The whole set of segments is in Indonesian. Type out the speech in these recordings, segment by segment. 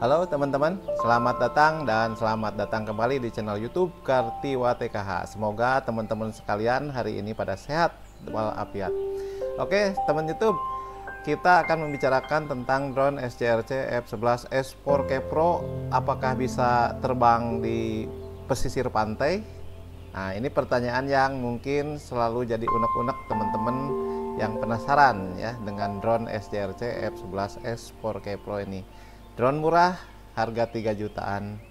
Halo teman-teman, selamat datang dan selamat datang kembali di channel YouTube Kartiwa TKH. Semoga teman-teman sekalian hari ini pada sehat walafiat. Oke, teman YouTube, kita akan membicarakan tentang drone SCRC F11S 4K Pro. Apakah bisa terbang di pesisir pantai? Nah, ini pertanyaan yang mungkin selalu jadi unek-unek teman-teman yang penasaran ya dengan drone SCRC F11S 4K Pro ini. Drone murah, harga 3 jutaan.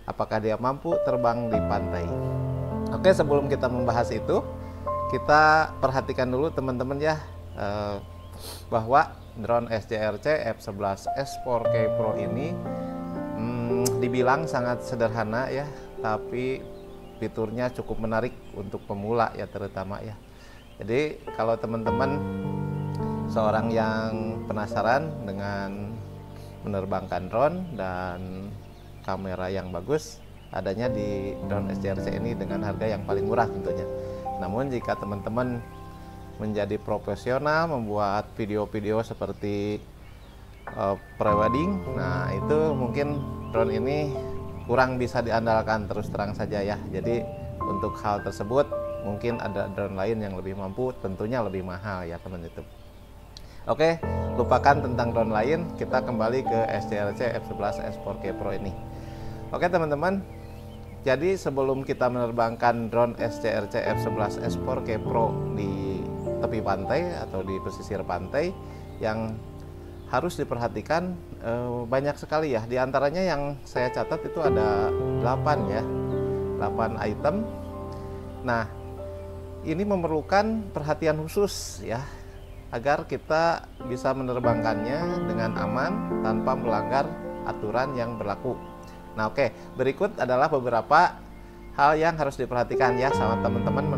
Apakah dia mampu terbang di pantai? Oke, sebelum kita membahas itu, kita perhatikan dulu teman-teman ya, bahwa drone SCRC F11S 4K Pro ini dibilang sangat sederhana ya, tapi fiturnya cukup menarik untuk pemula ya terutama ya. Jadi kalau teman-teman seorang yang penasaran dengan menerbangkan drone dan kamera yang bagus, adanya di drone SCRC ini dengan harga yang paling murah tentunya. Namun jika teman-teman menjadi profesional membuat video-video seperti prewedding, nah itu mungkin drone ini kurang bisa diandalkan, terus terang saja ya. Jadi untuk hal tersebut mungkin ada drone lain yang lebih mampu, tentunya lebih mahal ya teman YouTube. Oke, lupakan tentang drone lain, kita kembali ke SCRC F11S 4K Pro ini. Oke teman-teman, jadi sebelum kita menerbangkan drone SCRC F11S 4K Pro di tepi pantai atau di pesisir pantai, yang harus diperhatikan banyak sekali ya. Di antaranya yang saya catat itu ada 8 ya, 8 item. Nah, ini memerlukan perhatian khusus ya, agar kita bisa menerbangkannya dengan aman tanpa melanggar aturan yang berlaku. Nah oke, berikut adalah beberapa hal yang harus diperhatikan ya sama teman-teman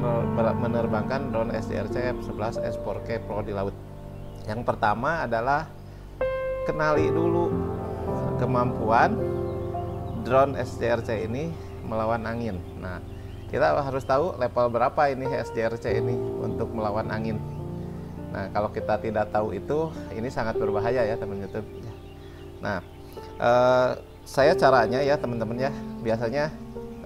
menerbangkan drone SCRC F11S 4K Pro di laut. Yang pertama adalah kenali dulu kemampuan drone SCRC ini melawan angin. Nah, kita harus tahu level berapa ini SCRC ini untuk melawan angin. Nah, kalau kita tidak tahu itu, ini sangat berbahaya ya teman YouTube. Nah, saya caranya ya teman-teman ya, biasanya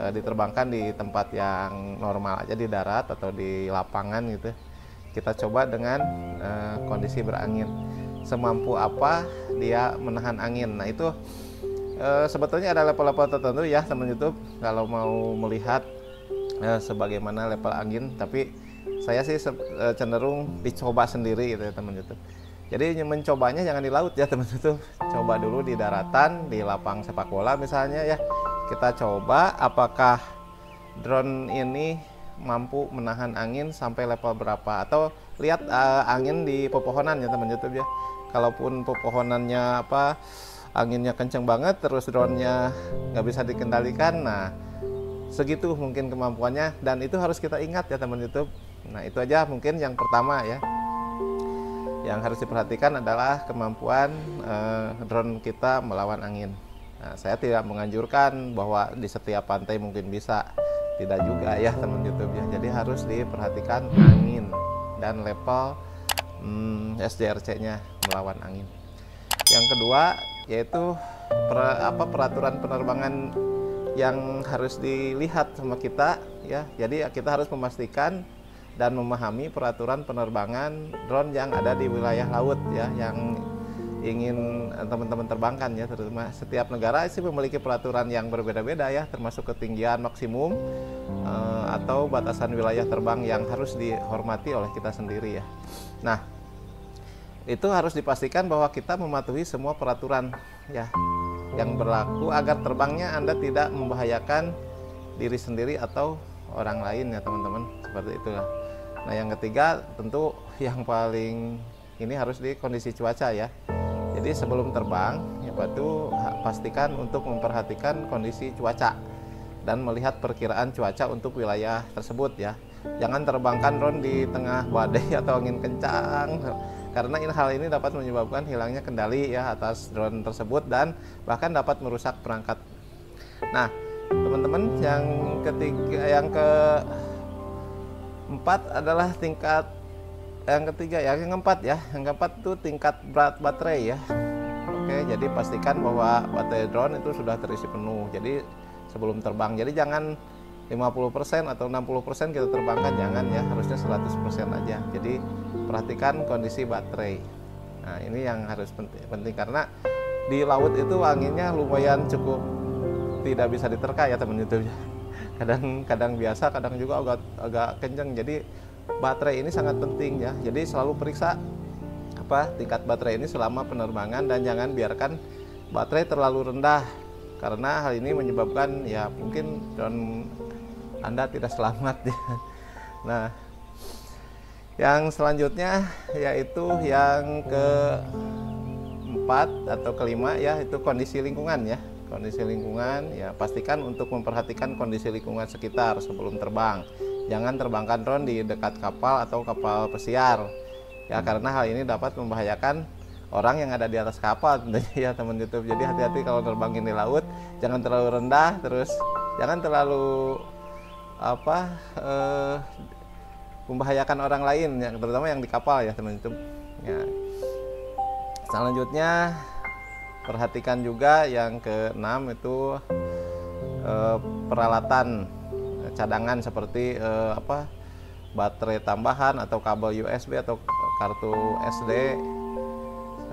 diterbangkan di tempat yang normal aja, di darat atau di lapangan gitu. Kita coba dengan kondisi berangin, semampu apa dia menahan angin. Nah itu sebetulnya ada level-level tertentu ya teman YouTube, kalau mau melihat sebagaimana level angin, tapi saya sih cenderung dicoba sendiri gitu ya teman YouTube. Jadi mencobanya jangan di laut ya teman YouTube, coba dulu di daratan, di lapang sepak bola misalnya ya. Kita coba apakah drone ini mampu menahan angin sampai level berapa, atau lihat angin di pepohonan ya teman YouTube ya. Kalaupun pepohonannya anginnya kenceng banget, terus drone-nya nggak bisa dikendalikan, nah segitu mungkin kemampuannya, dan itu harus kita ingat ya teman YouTube. Nah itu aja mungkin yang pertama ya, yang harus diperhatikan adalah kemampuan drone kita melawan angin. Nah, saya tidak menganjurkan bahwa di setiap pantai mungkin bisa, tidak juga ya teman YouTube ya. Jadi harus diperhatikan angin dan level SCRC-nya melawan angin. Yang kedua yaitu peraturan penerbangan yang harus dilihat sama kita ya. Jadi kita harus memastikan dan memahami peraturan penerbangan drone yang ada di wilayah laut ya, yang ingin teman-teman terbangkan ya. Terutama setiap negara sih memiliki peraturan yang berbeda-beda ya, termasuk ketinggian maksimum atau batasan wilayah terbang yang harus dihormati oleh kita sendiri ya. Nah itu harus dipastikan bahwa kita mematuhi semua peraturan ya yang berlaku agar terbangnya Anda tidak membahayakan diri sendiri atau orang lain ya teman-teman, seperti itulah. Nah yang ketiga tentu yang paling ini harus di kondisi cuaca ya. Jadi sebelum terbang ya itu pastikan untuk memperhatikan kondisi cuaca dan melihat perkiraan cuaca untuk wilayah tersebut ya. Jangan terbangkan drone di tengah badai atau angin kencang, karena hal ini dapat menyebabkan hilangnya kendali ya atas drone tersebut dan bahkan dapat merusak perangkat. Nah teman-teman, yang ketiga, yang keempat adalah tingkat, yang ketiga ya, yang keempat itu tingkat berat baterai ya. Oke, jadi pastikan bahwa baterai drone itu sudah terisi penuh. Jadi sebelum terbang, jadi jangan 50% atau 60% kita terbangkan, jangan ya, harusnya 100% aja. Jadi perhatikan kondisi baterai. Nah ini yang harus penting karena di laut itu anginnya lumayan cukup tidak bisa diterka ya teman YouTube. Kadang biasa, kadang juga agak kenceng. Jadi baterai ini sangat penting ya. Jadi selalu periksa tingkat baterai ini selama penerbangan dan jangan biarkan baterai terlalu rendah karena hal ini menyebabkan ya mungkin drone Anda tidak selamat ya. Nah, yang selanjutnya yaitu yang keempat atau kelima ya, itu kondisi lingkungan ya. Kondisi lingkungan ya, pastikan untuk memperhatikan kondisi lingkungan sekitar sebelum terbang. Jangan terbangkan drone di dekat kapal atau kapal pesiar ya, karena hal ini dapat membahayakan orang yang ada di atas kapal tentunya ya teman YouTube. Jadi hati-hati kalau terbangin di laut, jangan terlalu rendah, terus jangan terlalu membahayakan orang lain ya, terutama yang di kapal ya teman YouTube ya. Selanjutnya perhatikan juga yang keenam itu peralatan cadangan seperti baterai tambahan atau kabel USB atau kartu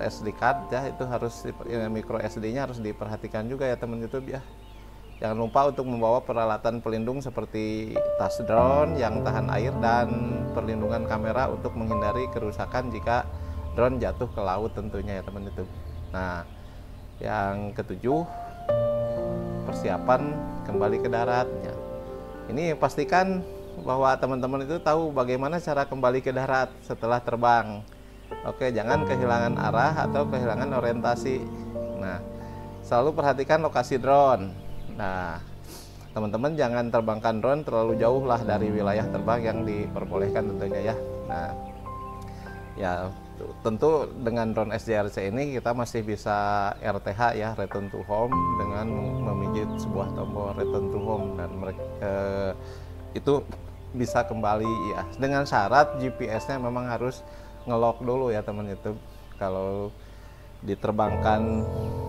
SD card ya, itu harus micro SD-nya harus diperhatikan juga ya teman YouTube ya. Jangan lupa untuk membawa peralatan pelindung seperti tas drone yang tahan air dan perlindungan kamera untuk menghindari kerusakan jika drone jatuh ke laut tentunya ya teman YouTube. Nah, yang ketujuh, persiapan kembali ke darat ya. Ini pastikan bahwa teman-teman itu tahu bagaimana cara kembali ke darat setelah terbang. Oke, jangan kehilangan arah atau kehilangan orientasi. Nah, selalu perhatikan lokasi drone. Nah, teman-teman jangan terbangkan drone terlalu jauh lah dari wilayah terbang yang diperbolehkan tentunya ya. Nah, ya tentu dengan drone SJRC ini kita masih bisa RTH ya, return to home, dengan memijit sebuah tombol return to home, dan itu bisa kembali ya, dengan syarat GPS-nya memang harus nge-lock dulu ya teman YouTube. Kalau diterbangkan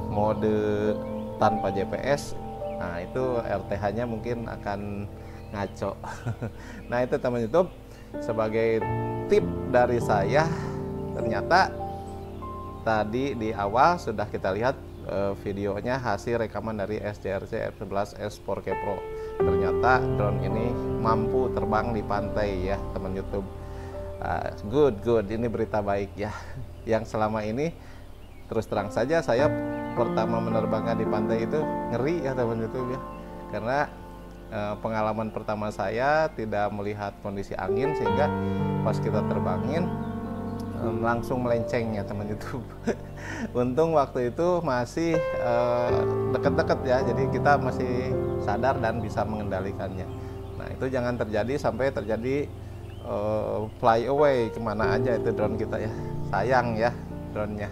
mode tanpa GPS, nah itu RTH-nya mungkin akan ngaco. Nah itu teman YouTube, sebagai tip dari saya. Ternyata tadi di awal sudah kita lihat videonya, hasil rekaman dari SJRC F11S 4K Pro. Ternyata drone ini mampu terbang di pantai ya teman YouTube. Good, ini berita baik ya. Yang selama ini terus terang saja saya pertama menerbangkan di pantai itu ngeri ya teman YouTube ya, karena pengalaman pertama saya tidak melihat kondisi angin sehingga pas kita terbangin langsung melenceng ya teman YouTube. Untung waktu itu masih deket-deket ya, jadi kita masih sadar dan bisa mengendalikannya. Nah itu jangan terjadi sampai terjadi fly away kemana aja itu drone kita ya, sayang ya drone-nya.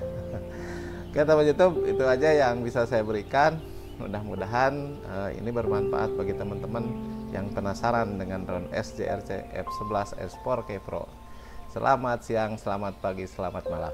Oke teman YouTube, itu aja yang bisa saya berikan. Mudah-mudahan ini bermanfaat bagi teman-teman yang penasaran dengan drone SJRC F11S 4K Pro. Selamat siang, selamat pagi, selamat malam.